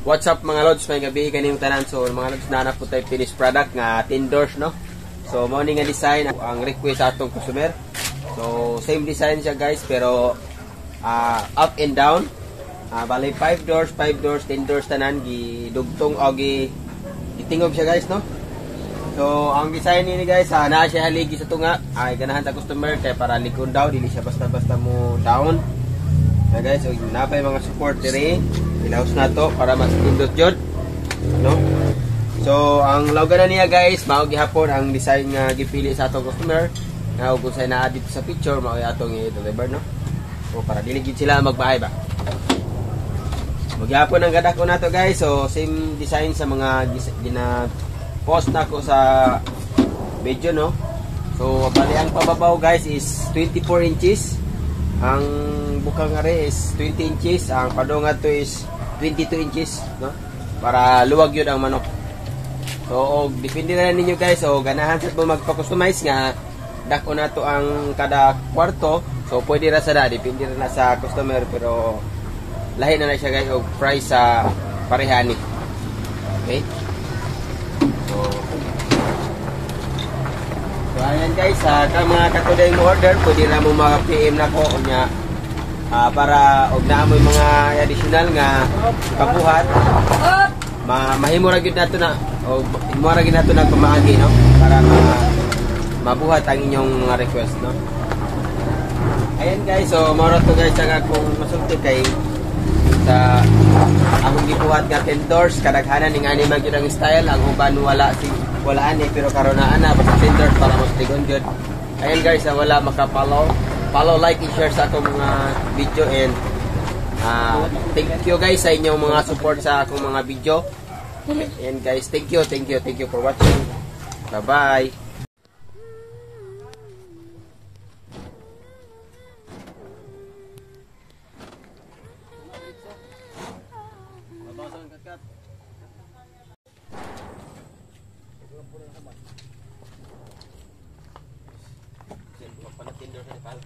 What's up mga lods, may gabi kaning tanan. So mga lods, na po tayo finished product nga 10 doors, no. So morning nga design ang request sa atong customer. So same design siya guys, pero up and down. Bali 5 doors, 10 doors tanan gidugtong o gitingog siya guys, no. So ang design ni guys, naa siya haligi sa tunga. Ay ganahan sa customer kay para likod daw, dili siya basta-basta mo down. Na guys, so napay mga support diri. Ilaos na to para mas pindot jud, no? So ang logo niya guys, mao gihapon ang design nga gipili sa atong customer. Nga kung say naa dito sa picture, mao atong i-deliver, no? So para dili gid sila magbahay ba. Magyapon ang gadak ko nato guys. So same design sa mga gina-post na ko sa video, no? So bali ang pababaw guys is 24 inches. Ang bukang are is 20 inches. Ang padungan to is 22 inches, no? Para luwag yun ang manok. So depende na ninyo guys. So ganahan sa mo magpa-customize nga dako na to ang kada kwarto. So pwede ra sa depende na sa customer, pero lahi na siya guys og price sa parehani. Okay? So ayan guys, mga katuday mo order, pwede na mo mga-PM na ko nya para og naamoy mga additional nga kabuhat. Mahimo ra gyud nato na o himo ra gyud nato na pamaagi, no, para mabuhat ang inyong mga request, no. Ayan guys, so mao to guys ang akong masulti kay sa akong gibuhat nga 10 doors kadaghanan ning ani man gyud ang style. Ang uban wala ani, pero karon na ana basta 10 doors para mas tigon gyud. Ayan guys, wala maka-follow, like, and share sa akong mga video, and thank you guys sa inyong mga support sa akong mga video. And guys, thank you for watching. Bye bye. Tinder sa Nepal.